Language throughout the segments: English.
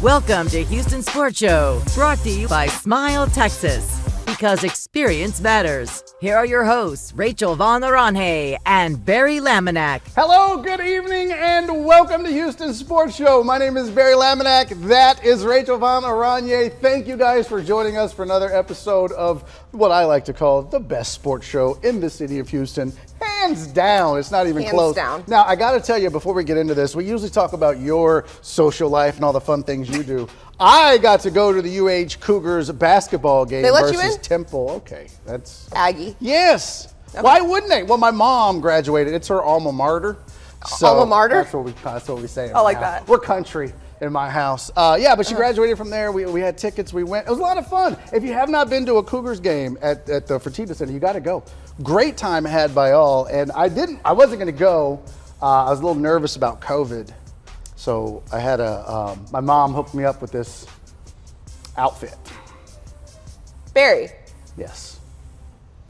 Welcome to Houston Sports Show, brought to you by Smile, Texas, because experience matters. Here are your hosts, Rachel Von Aranje and Barry Laminack. Hello, good evening, and welcome to Houston Sports Show. My name is Barry Laminack. That is Rachel Von Aranje. Thank you guys for joining us for another episode of what I like to call the best sports show in the city of Houston. Hands down. It's not even close. Hands down. Now, I got to tell you, before we get into this, we usually talk about your social life and all the fun things you do. I got to go to the UH Cougars basketball game versus Temple. Okay, that's Aggie. Yes. Okay. Why wouldn't they? Well, my mom graduated. It's her alma mater. So alma mater? That's what we say. I like that. We're country in my house. Yeah, but she graduated from there. We had tickets. We went. It was a lot of fun. If you have not been to a Cougars game at the Fertitta Center, you got to go. Great time had by all. And I wasn't going to go. I was a little nervous about COVID. So I had my mom hooked me up with this outfit. Barry. Yes.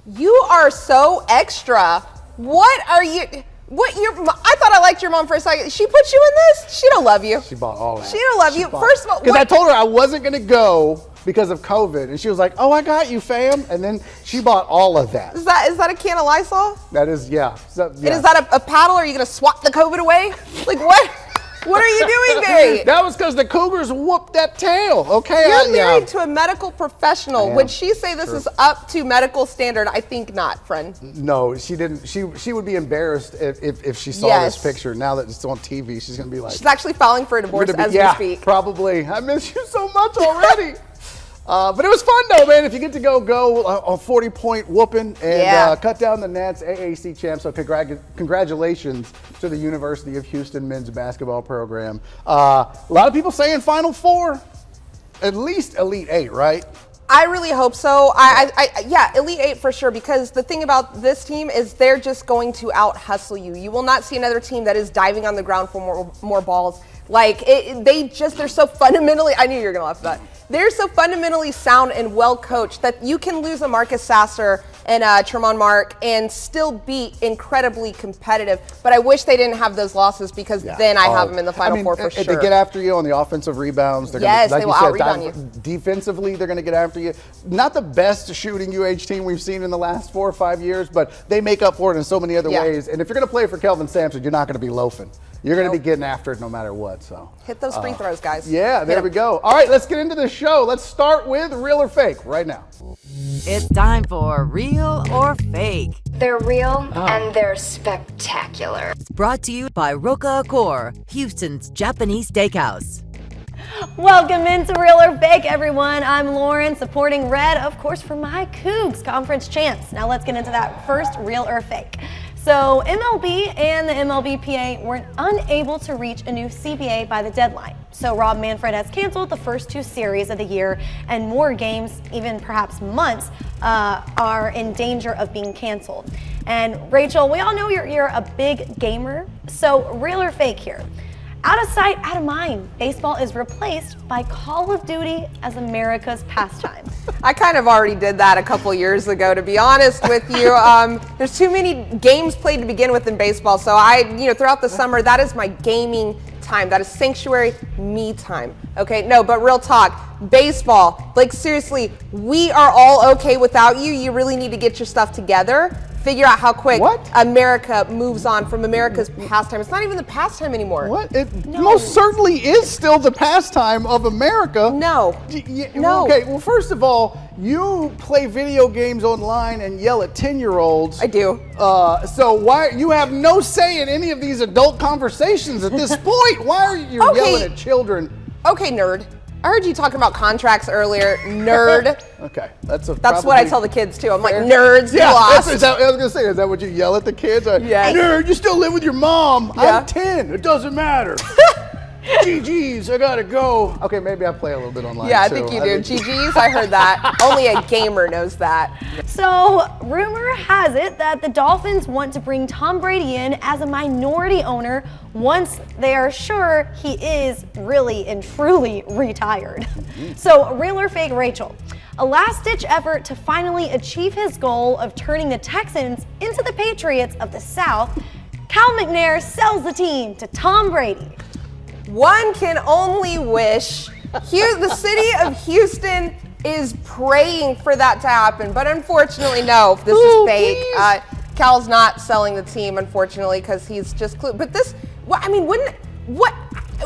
You are so extra. What are you? I thought I liked your mom for a second. She put you in this? She don't love you. She bought all that. She don't love you. First of all, because I told her I wasn't going to go because of COVID, and she was like, "Oh, I got you, fam." And then she bought all of that. Is that a can of Lysol? That is, yeah. So, yeah. And is that a paddle? Are you going to swat the COVID away? Like what? What are you doing, Barry? That was because the Cougars whooped that tail, okay? You're married to a medical professional. Would she say this is up to medical standard? I think not, friend. No, she didn't. She would be embarrassed if she saw this picture. Now that it's on TV, she's going to be like... She's actually filing for a divorce as we speak. Probably. I miss you so much already. But it was fun, though, man. If you get to go a 40-point whooping and cut down the Nets, AAC champs. So congratulations to the University of Houston men's basketball program. A lot of people saying Final Four, at least Elite Eight, right? I really hope so. Yeah, Elite Eight for sure, because the thing about this team is they're just going to out-hustle you. You will not see another team that is diving on the ground for more balls. Like, they're so fundamentally, I knew you were going to laugh at that. They're so fundamentally sound and well coached that you can lose a Marcus Sasser and Tremont Mark and still be incredibly competitive. But I wish they didn't have those losses because then I have them in the Final Four for sure. If they get after you on the offensive rebounds, they're they will out-rebound you. Defensively, they're going to get after you. Not the best shooting UH team we've seen in the last 4 or 5 years, but they make up for it in so many other ways. And if you're going to play for Kelvin Sampson, you're not going to be loafing. You're going to be getting after it no matter what. So hit those free throws, guys. Yeah, there we go. All right, let's get into the show. Let's start with real or fake right now. It's time for Real or Fake. They're real and they're spectacular. It's brought to you by Roka Accor, Houston's Japanese steakhouse. Welcome into Real or Fake, everyone. I'm Lauren, supporting red, of course, for my Cougs conference champs. Now let's get into that first Real or Fake. So MLB and the MLBPA were unable to reach a new CBA by the deadline. So Rob Manfred has canceled the first 2 series of the year, and more games, even perhaps months, are in danger of being canceled. And Rachel, we all know you're a big gamer, so real or fake here? Out of sight, out of mind, baseball is replaced by Call of Duty as America's pastime. I kind of already did that a couple years ago, to be honest with you. There's too many games played to begin with in baseball, so throughout the summer, that is my gaming time. That is sanctuary me time. Okay, no, but real talk, baseball, like seriously, we are all okay without you. You really need to get your stuff together. Figure out how quick America moves on from America's pastime. It's not even the pastime anymore. What? It most certainly is still the pastime of America. No. No. Okay, well, first of all, you play video games online and yell at 10-year-olds. I do. So why you have no say in any of these adult conversations at this point? Why are you yelling at children? Okay, nerd. I heard you talking about contracts earlier, nerd. Okay, that's what I tell the kids too. I'm like, nerds, yeah, lost. I was gonna say, is that what you yell at the kids? Yeah. Nerd, you still live with your mom. Yeah. I'm 10. It doesn't matter. GG's, I gotta go. Okay, maybe I play a little bit online. Yeah, I think you do. GG's, I heard that. Only a gamer knows that. So, rumor has it that the Dolphins want to bring Tom Brady in as a minority owner once they are sure he is really and truly retired. So, real or fake, Rachel? A last-ditch effort to finally achieve his goal of turning the Texans into the Patriots of the South, Cal McNair sells the team to Tom Brady. One can only wish The city of Houston is praying for that to happen, but unfortunately, no. This is fake. Cal's not selling the team, unfortunately, because he's just. But this,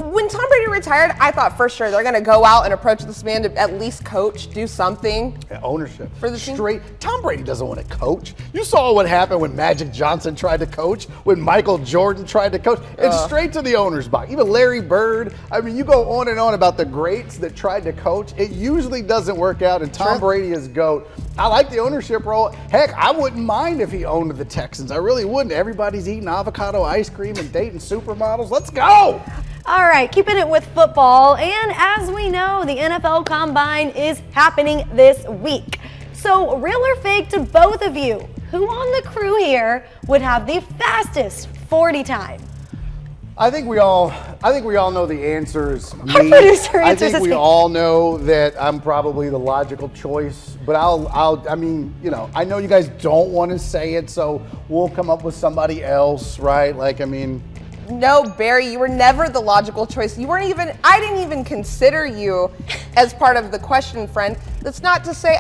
when Tom Brady retired, I thought for sure they're going to go out and approach this man to at least coach, do something. Yeah, ownership. For the team. Straight. Tom Brady doesn't want to coach. You saw what happened when Magic Johnson tried to coach, when Michael Jordan tried to coach. It's straight to the owner's box. Even Larry Bird. I mean, you go on and on about the greats that tried to coach. It usually doesn't work out, and Tom Brady is GOAT. I like the ownership role. Heck, I wouldn't mind if he owned the Texans. I really wouldn't. Everybody's eating avocado ice cream and dating supermodels. Let's go! All right, keeping it with football, and as we know, the NFL Combine is happening this week. So, real or fake to both of you, who on the crew here would have the fastest 40 time? I think we all know the answer is me. Our producer I answers think we me. all know that I'm probably the logical choice, but I mean, you know, I know you guys don't want to say it, so we'll come up with somebody else, right? Like, I mean. No, Barry, you were never the logical choice. I didn't even consider you as part of the question, friend. That's not to say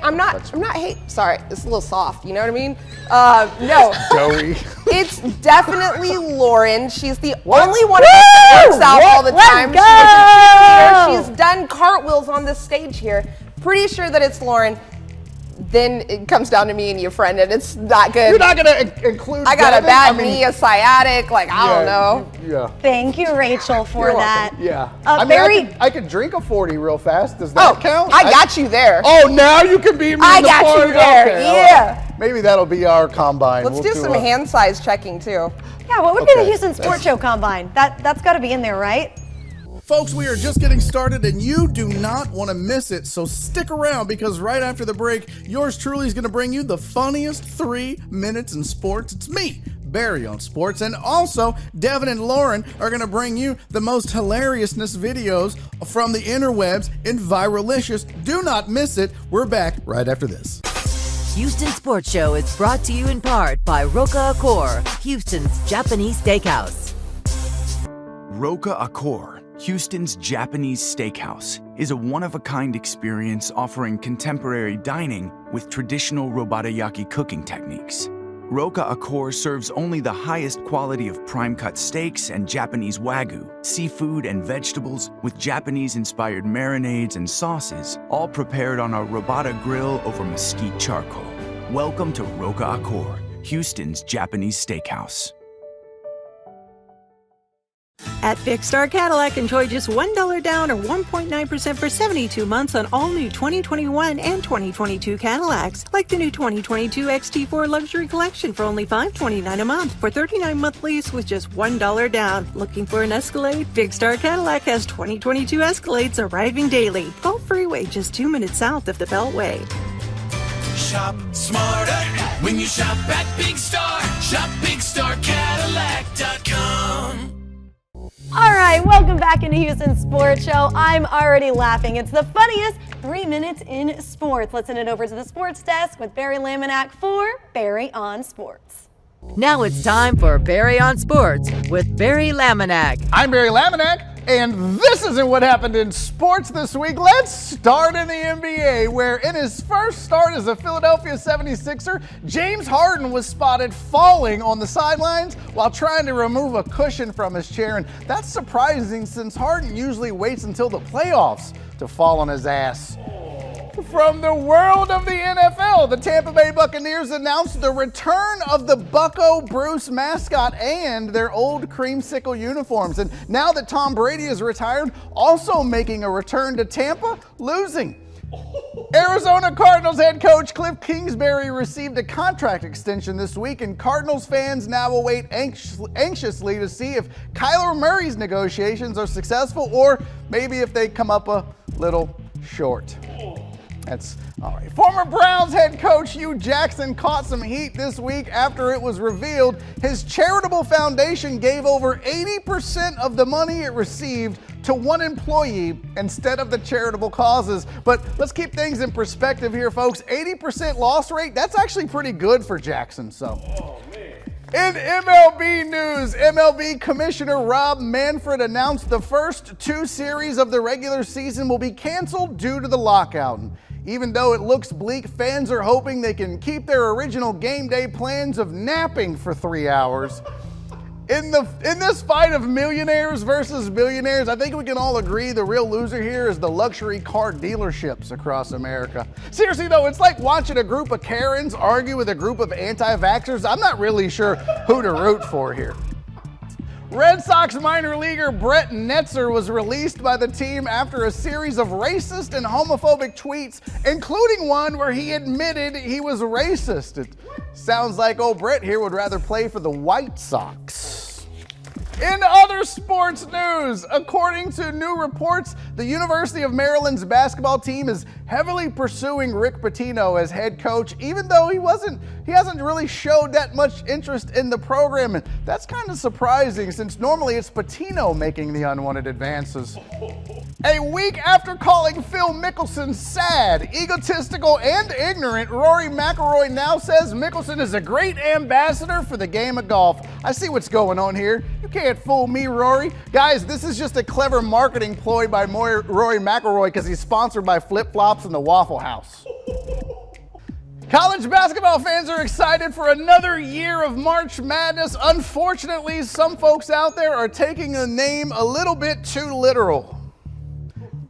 sorry, it's a little soft, you know what I mean? No. Joey. It's definitely Lauren. She's the only one that works out all the time. Let's go! She's done cartwheels on this stage here. Pretty sure that it's Lauren. Then it comes down to me and your friend, and it's not good. You're not going to include I got Devin? a bad knee, a sciatic, I don't know. Yeah. Thank you, Rachel, for You're that. welcome. Yeah. Barry, I could drink a 40 real fast. Does that count? I got you there. Oh, now you can beat me I in the got you party? there, Okay, all yeah. right. Maybe that'll be our combine. Let's do some hand size checking, too. yeah, what would be the Okay. Houston Sports Show Combine? That's got to be in there, right? Folks, we are just getting started and you do not want to miss it, so stick around because right after the break, yours truly is going to bring you the funniest 3 minutes in sports. It's me, Barry on sports, and also Devin and Lauren are going to bring you the most hilariousness videos from the interwebs in Viralicious. Do not miss it. We're back right after this. Houston Sports Show is brought to you in part by Roka Accor, Houston's Japanese steakhouse. Roka Accor, Houston's Japanese steakhouse, is a one-of-a-kind experience offering contemporary dining with traditional robatayaki cooking techniques. Roka Accor serves only the highest quality of prime-cut steaks and Japanese wagyu, seafood and vegetables with Japanese-inspired marinades and sauces, all prepared on a robata grill over mesquite charcoal. Welcome to Roka Accor, Houston's Japanese steakhouse. At Big Star Cadillac, enjoy just $1 down or 1.9% for 72 months on all new 2021 and 2022 Cadillacs, like the new 2022 XT4 Luxury Collection for only $529 a month for 39-month lease with just $1 down. Looking for an Escalade? Big Star Cadillac has 2022 Escalades arriving daily. Gulf Freeway, just 2 minutes south of the Beltway. Shop smarter when you shop at Big Star. Shop BigStarCadillac.com. All right, welcome back into Houston Sports Show. I'm already laughing. It's the funniest 3 minutes in sports. Let's send it over to the sports desk with Barry Laminack for Barry on Sports. Now it's time for Barry on Sports with Barry Laminack. I'm Barry Laminack, and this isn't what happened in sports this week. Let's start in the NBA, where in his first start as a Philadelphia 76er, James Harden was spotted falling on the sidelines while trying to remove a cushion from his chair. And that's surprising since Harden usually waits until the playoffs to fall on his ass. From the world of the NFL, the Tampa Bay Buccaneers announced the return of the Bucco Bruce mascot and their old creamsicle uniforms. And now that Tom Brady is retired, also making a return to Tampa, losing. Arizona Cardinals head coach Kliff Kingsbury received a contract extension this week, and Cardinals fans now await anxiously to see if Kyler Murray's negotiations are successful or maybe if they come up a little short. That's all right. Former Browns head coach Hugh Jackson caught some heat this week after it was revealed his charitable foundation gave over 80% of the money it received to one employee instead of the charitable causes. But let's keep things in perspective here, folks. 80% loss rate, that's actually pretty good for Jackson. So. In MLB news, MLB Commissioner Rob Manfred announced the first 2 series of the regular season will be canceled due to the lockout. Even though it looks bleak, fans are hoping they can keep their original game day plans of napping for 3 hours. In this fight of millionaires versus billionaires, I think we can all agree the real loser here is the luxury car dealerships across America. Seriously though, it's like watching a group of Karens argue with a group of anti-vaxxers. I'm not really sure who to root for here. Red Sox minor leaguer Brett Netzer was released by the team after a series of racist and homophobic tweets, including one where he admitted he was racist. It sounds like old Brett here would rather play for the White Sox. In other sports news, according to new reports, the University of Maryland's basketball team is heavily pursuing Rick Pitino as head coach, even though he hasn't really showed that much interest in the program. And that's kind of surprising since normally it's Pitino making the unwanted advances. A week after calling Phil Mickelson sad, egotistical, and ignorant, Rory McIlroy now says Mickelson is a great ambassador for the game of golf. I see what's going on here. You can't fool me, Rory. Guys, this is just a clever marketing ploy by Rory McIlroy because he's sponsored by flip-flops and the Waffle House. College basketball fans are excited for another year of March Madness. Unfortunately, some folks out there are taking the name a little bit too literal.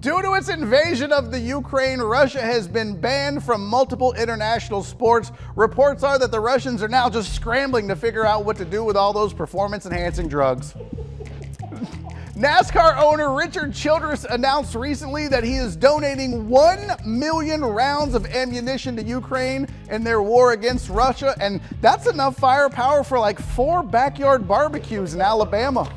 Due to its invasion of the Ukraine, Russia has been banned from multiple international sports. Reports are that the Russians are now just scrambling to figure out what to do with all those performance-enhancing drugs. NASCAR owner Richard Childress announced recently that he is donating 1 million rounds of ammunition to Ukraine in their war against Russia, and that's enough firepower for like 4 backyard barbecues in Alabama.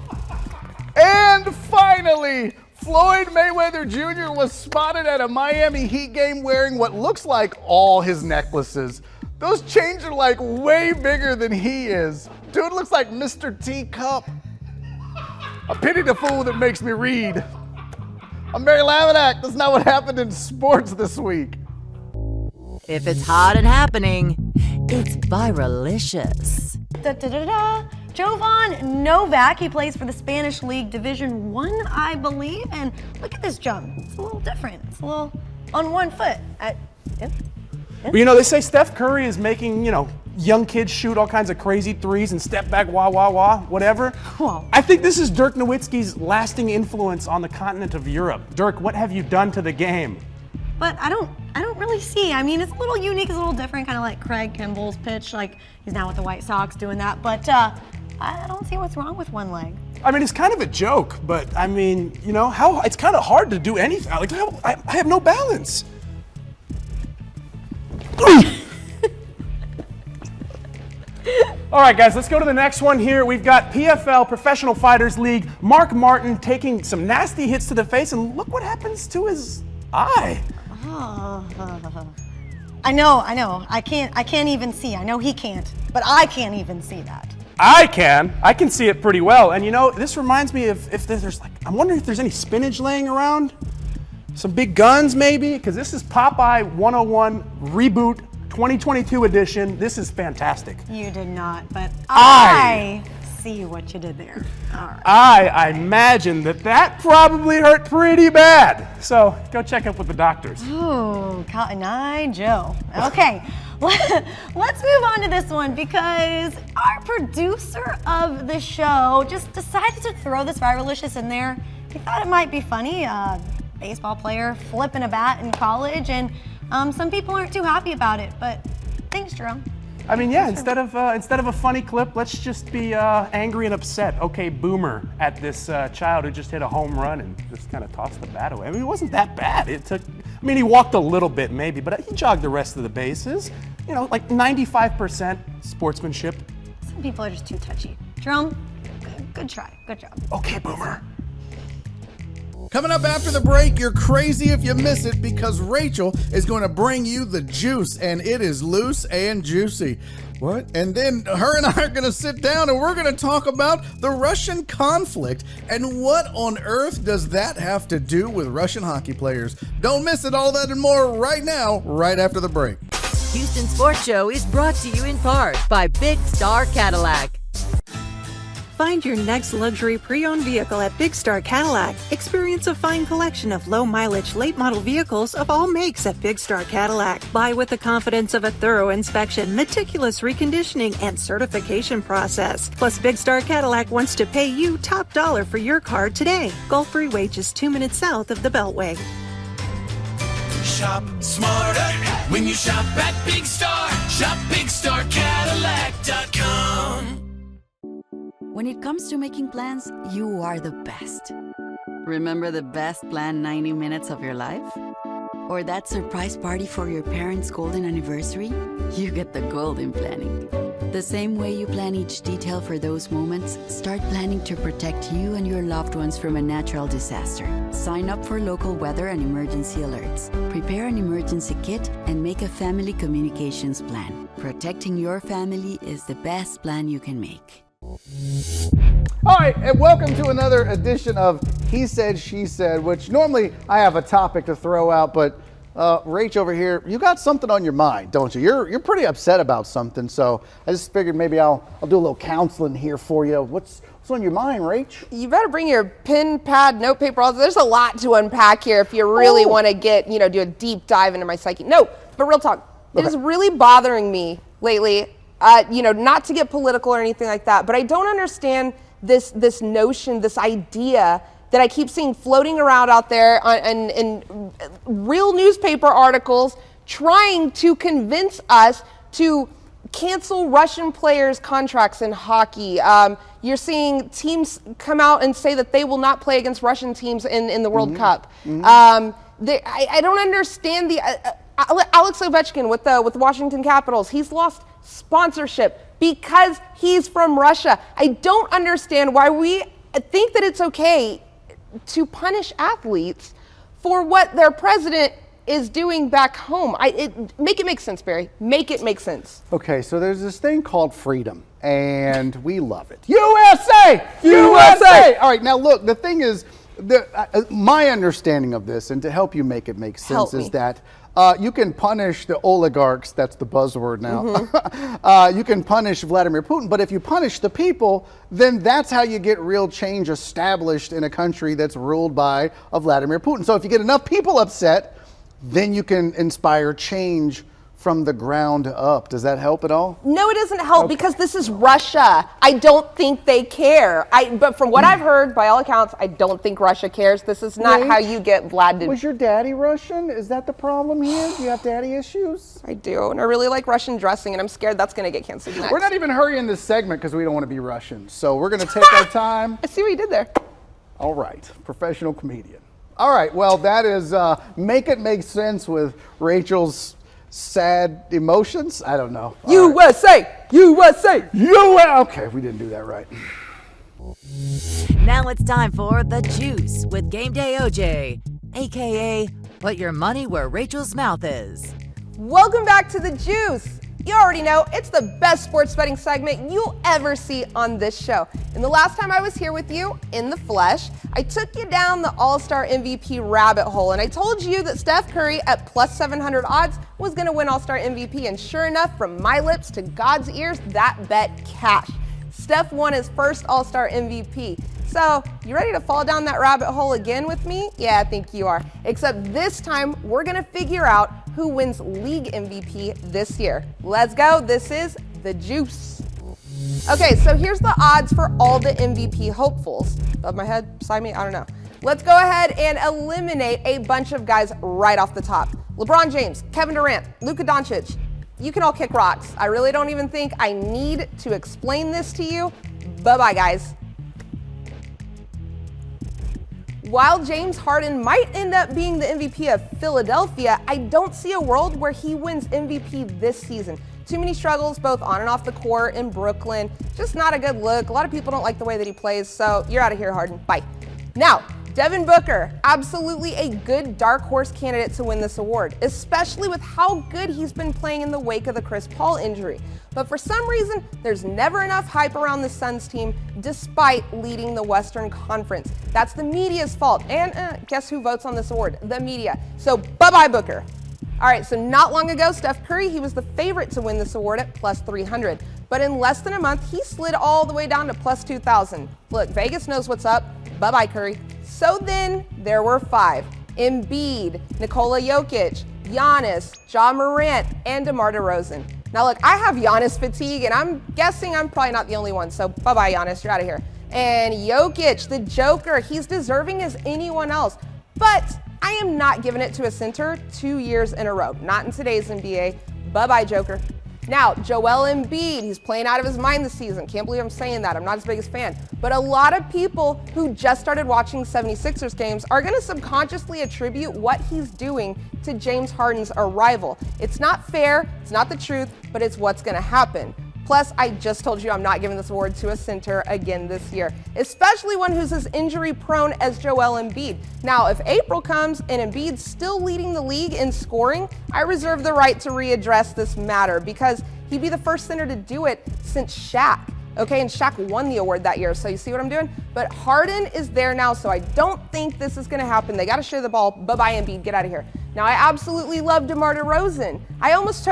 And finally, Floyd Mayweather Jr. was spotted at a Miami Heat game wearing what looks like all his necklaces. Those chains are like way bigger than he is. Dude looks like Mr. Teacup. I pity the fool that makes me read. I'm Barry Laminack. That's not what happened in sports this week. If it's hot and happening, it's viralicious. Da-da-da-da. Jovan Novak, he plays for the Spanish League Division I, I believe, and look at this jump. It's a little different. It's a little on one foot. Well, you know, they say Steph Curry is making, young kids shoot all kinds of crazy threes and step back, whatever. Well, I think this is Dirk Nowitzki's lasting influence on the continent of Europe. Dirk, what have you done to the game? but I don't really see. I mean, it's a little unique, it's a little different, kind of like Craig Kimball's pitch, like he's now with the White Sox doing that, but I don't see what's wrong with one leg. I mean, it's kind of a joke, but I mean, you know, it's kind of hard to do anything. Like, I have no balance. All right, guys, let's go to the next one here. We've got PFL, Professional Fighters League, Mark Martin taking some nasty hits to the face, and look what happens to his eye. Oh. I know. I can't even see. I know he can't, but I can't even see that. I can see it pretty well. And you know, this reminds me of if there's like, I'm wondering if there's any spinach laying around, some big guns maybe, because this is Popeye 101 Reboot 2022 edition. This is fantastic. You did not, but I see what you did there. All right. I imagine that probably hurt pretty bad. So go check up with the doctors. Ooh, Cotton Eye Joe. Okay, let's move on to this one because our producer of the show just decided to throw this viralicious in there. He thought it might be funny. Baseball player flipping a bat in college, and some people aren't too happy about it, but thanks, Jerome. I mean, yeah, instead of a funny clip, let's just be angry and upset. Okay, boomer at this child who just hit a home run and just kind of tossed the bat away. I mean, it wasn't that bad. He walked a little bit maybe, but he jogged the rest of the bases. You know, like 95% sportsmanship. Some people are just too touchy. Jerome, good try, good job. Okay, boomer. Coming up after the break, you're crazy if you miss it because Rachel is going to bring you the juice, and it is loose and juicy. What? And then her and I are going to sit down and we're going to talk about the Russian conflict and what on earth does that have to do with Russian hockey players. Don't miss it, all that and more right now, right after the break. Houston Sports Show is brought to you in part by Big Star Cadillac. Find your next luxury pre-owned vehicle at Big Star Cadillac. Experience a fine collection of low-mileage, late-model vehicles of all makes at Big Star Cadillac. Buy with the confidence of a thorough inspection, meticulous reconditioning, and certification process. Plus, Big Star Cadillac wants to pay you top dollar for your car today. Gulf Freeway, just 2 minutes south of the Beltway. Shop smarter when you shop at Big Star. Shop BigStarCadillac.com. When it comes to making plans, you are the best. Remember the best planned 90 minutes of your life? Or that surprise party for your parents' golden anniversary? You get the golden planning. The same way you plan each detail for those moments, start planning to protect you and your loved ones from a natural disaster. Sign up for local weather and emergency alerts. Prepare an emergency kit and make a family communications plan. Protecting your family is the best plan you can make. All right, and welcome to another edition of He Said, She Said, which normally I have a topic to throw out, but Rach over here, you got something on your mind, don't you? You're pretty upset about something, so I just figured maybe I'll do a little counseling here for you. What's on your mind, Rach? You better bring your pen, pad, note paper. There's a lot to unpack here if you really want to get, do a deep dive into my psyche. No, but real talk, it is really bothering me lately. Not to get political or anything like that, but I don't understand this notion, this idea that I keep seeing floating around out there in real newspaper articles trying to convince us to cancel Russian players' contracts in hockey. You're seeing teams come out and say that they will not play against Russian teams in the World Cup. I don't understand the Alex Ovechkin with the Washington Capitals. He's lost sponsorship because he's from Russia. I don't understand why we think that it's okay to punish athletes for what their president is doing back home. Make it make sense, Barry. Make it make sense. Okay, so there's this thing called freedom, and we love it. USA! USA! All right, now look, the thing is, my understanding of this, and to help you make it make sense, is that you can punish the oligarchs, that's the buzzword now. You can punish Vladimir Putin, but if you punish the people, then that's how you get real change established in a country that's ruled by a Vladimir Putin. So if you get enough people upset, then you can inspire change from the ground up. Does that help at all? No, it doesn't help because this is Russia. I don't think they care. But from what I've heard, by all accounts, I don't think Russia cares. This is not how you get Vlad to... Was your daddy Russian? Is that the problem here? Do you have daddy issues? I do, and I really like Russian dressing, and I'm scared that's going to get canceled next. We're not even hurrying this segment because we don't want to be Russian. So we're going to take our time. I see what you did there. All right, professional comedian. All right, well, that is Make It Make Sense with Rachel's sad emotions. I don't know. USA! Right. USA! Okay, we didn't do that right. Now it's time for The Juice with Game Day OJ, aka Put Your Money Where Rachel's Mouth Is. Welcome back to The Juice. You already know it's the best sports betting segment you'll ever see on this show. And the last time I was here with you in the flesh, I took you down the All-Star MVP rabbit hole, and I told you that Steph Curry at plus 700 odds was going to win All-Star MVP, and sure enough, from my lips to God's ears, that bet cashed. Steph won his first All-Star MVP. So, you ready to fall down that rabbit hole again with me? Yeah, I think you are. Except this time, we're gonna figure out who wins league MVP this year. Let's go, this is The Juice. Okay, so here's the odds for all the MVP hopefuls. Above my head, beside me, I don't know. Let's go ahead and eliminate a bunch of guys right off the top. LeBron James, Kevin Durant, Luka Doncic. You can all kick rocks. I really don't even think I need to explain this to you. Bye-bye, guys. While James Harden might end up being the MVP of Philadelphia, I don't see a world where he wins MVP this season. Too many struggles both on and off the court in Brooklyn. Just not a good look. A lot of people don't like the way that he plays, so you're out of here, Harden. Bye. Now, Devin Booker, absolutely a good dark horse candidate to win this award, especially with how good he's been playing in the wake of the Chris Paul injury. But for some reason, there's never enough hype around the Suns team despite leading the Western Conference. That's the media's fault. And guess who votes on this award? The media. So bye-bye, Booker. All right, so not long ago, Steph Curry, he was the favorite to win this award at plus 300. But in less than a month, he slid all the way down to plus 2,000. Look, Vegas knows what's up. Bye-bye, Curry. So then there were 5. Embiid, Nikola Jokic, Giannis, Ja Morant, and DeMar DeRozan. Now look, I have Giannis fatigue, and I'm guessing I'm probably not the only one, so bye-bye, Giannis, you're out of here. And Jokic, the Joker, he's deserving as anyone else. But I am not giving it to a center 2 years in a row. Not in today's NBA. Bye-bye, Joker. Now, Joel Embiid, he's playing out of his mind this season. Can't believe I'm saying that. I'm not his biggest fan. But a lot of people who just started watching 76ers games are going to subconsciously attribute what he's doing to James Harden's arrival. It's not fair, it's not the truth, but it's what's going to happen. Plus, I just told you I'm not giving this award to a center again this year, especially one who's as injury prone as Joel Embiid. Now, if April comes and Embiid's still leading the league in scoring, I reserve the right to readdress this matter because he'd be the first center to do it since Shaq. Okay, and Shaq won the award that year, so you see what I'm doing? But Harden is there now, so I don't think this is gonna happen. They gotta share the ball. Bye-bye, Embiid, get out of here. Now, I absolutely love DeMar DeRozan. I almost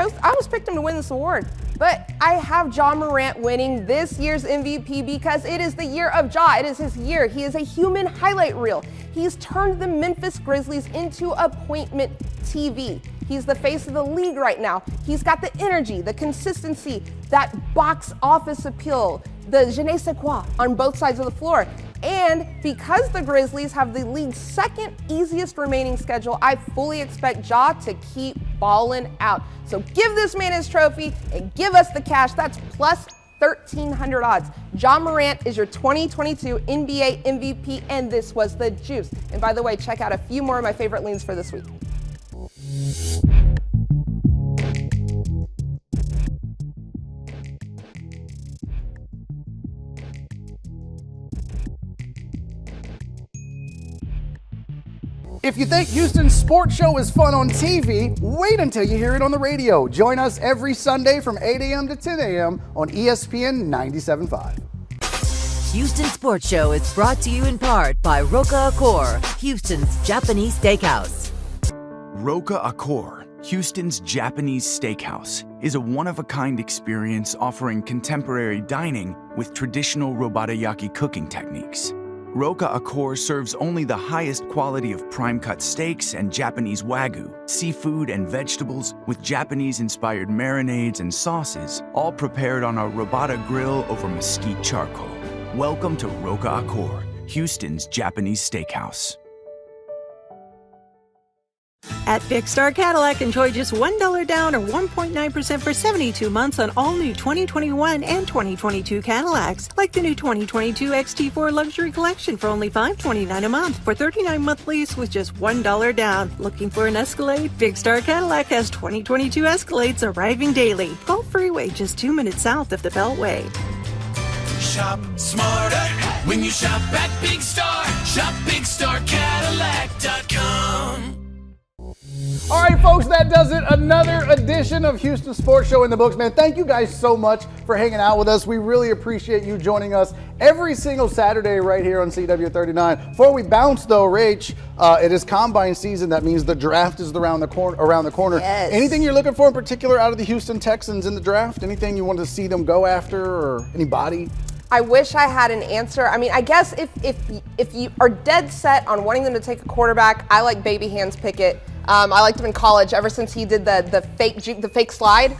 picked him to win this award. But I have Ja Morant winning this year's MVP because it is the year of Ja. It is his year. He is a human highlight reel. He's turned the Memphis Grizzlies into appointment TV. He's the face of the league right now. He's got the energy, the consistency, that box office appeal, the je ne sais quoi on both sides of the floor. And because the Grizzlies have the league's second easiest remaining schedule, I fully expect Ja to keep balling out. So give this man his trophy and give us the cash. That's plus 1,300 odds. Ja Morant is your 2022 NBA MVP, and this was the juice. And by the way, check out a few more of my favorite leans for this week. If you think Houston's sports show is fun on TV, wait until you hear it on the radio. Join us every Sunday from 8 a.m. to 10 a.m. on ESPN 97.5. Houston Sports Show is brought to you in part by Roka Accor, Houston's Japanese steakhouse. Roka Accor, Houston's Japanese steakhouse, is a one-of-a-kind experience offering contemporary dining with traditional robatayaki cooking techniques. Roka Accor serves only the highest quality of prime-cut steaks and Japanese wagyu, seafood and vegetables with Japanese-inspired marinades and sauces, all prepared on a robata grill over mesquite charcoal. Welcome to Roka Accor, Houston's Japanese steakhouse. At Big Star Cadillac, enjoy just $1 down or 1.9% for 72 months on all new 2021 and 2022 Cadillacs, like the new 2022 XT4 Luxury Collection for only $529 a month for 39-month lease with just $1 down. Looking for an Escalade? Big Star Cadillac has 2022 Escalades arriving daily. Gulf Freeway, just 2 minutes south of the Beltway. Shop smarter when you shop at Big Star. Shop BigStarCadillac.com. All right, folks, that does it. Another edition of Houston Sports Show in the books, man. Thank you guys so much for hanging out with us. We really appreciate you joining us every single Saturday right here on CW39. Before we bounce, though, Rach, it is combine season. That means the draft is around the corner. Yes. Anything you're looking for in particular out of the Houston Texans in the draft? Anything you want to see them go after, or anybody? I wish I had an answer. I mean, I guess if you are dead set on wanting them to take a quarterback, I like Baby Hands Pickett. I liked him in college ever since he did the fake slide.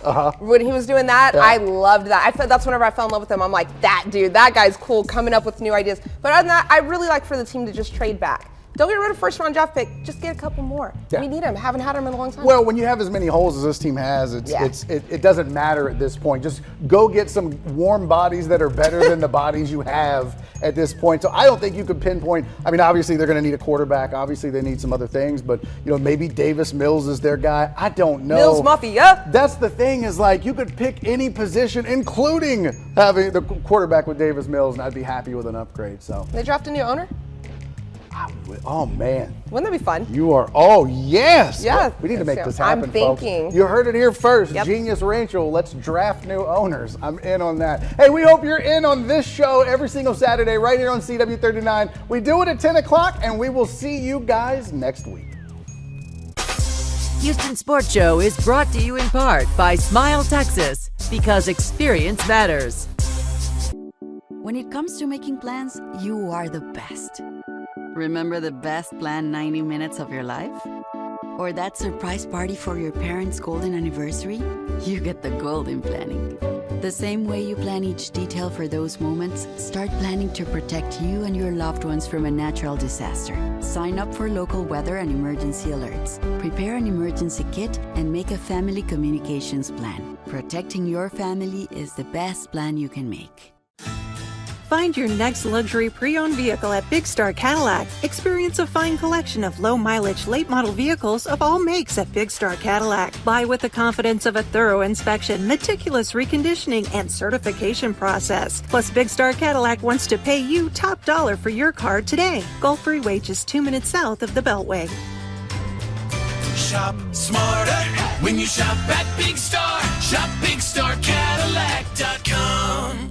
When he was doing that, I loved that. That's whenever I fell in love with him. I'm like, that dude, that guy's cool, coming up with new ideas. But other than that, I really like for the team to just trade back. Don't get rid of first round draft pick. Just get a couple more. Yeah. We need him. Haven't had him in a long time. Well, when you have as many holes as this team has, it doesn't matter at this point. Just go get some warm bodies that are better than the bodies you have at this point. So I don't think you could pinpoint. I mean, obviously they're going to need a quarterback. Obviously they need some other things, but maybe Davis Mills is their guy. I don't know. Mills Mafia. That's the thing, is like you could pick any position, including having the quarterback with Davis Mills, and I'd be happy with an upgrade. So They draft a new owner? Oh, man. Wouldn't that be fun? You are, oh, yes. Yeah. We need to make this happen, I'm thinking. folks. You heard it here first. Yep. Genius Rancho, let's draft new owners. I'm in on that. Hey, we hope you're in on this show every single Saturday right here on CW39. We do it at 10 o'clock, and we will see you guys next week. Houston Sports Show is brought to you in part by Smile Texas, because experience matters. When it comes to making plans, you are the best. Remember the best planned 90 minutes of your life? Or that surprise party for your parents' golden anniversary? You get the golden planning. The same way you plan each detail for those moments, start planning to protect you and your loved ones from a natural disaster. Sign up for local weather and emergency alerts. Prepare an emergency kit and make a family communications plan. Protecting your family is the best plan you can make. Find your next luxury pre-owned vehicle at Big Star Cadillac. Experience a fine collection of low-mileage, late-model vehicles of all makes at Big Star Cadillac. Buy with the confidence of a thorough inspection, meticulous reconditioning, and certification process. Plus, Big Star Cadillac wants to pay you top dollar for your car today. Gulf Freeway, just 2 minutes south of the Beltway. Shop smarter when you shop at Big Star. Shop BigStarCadillac.com.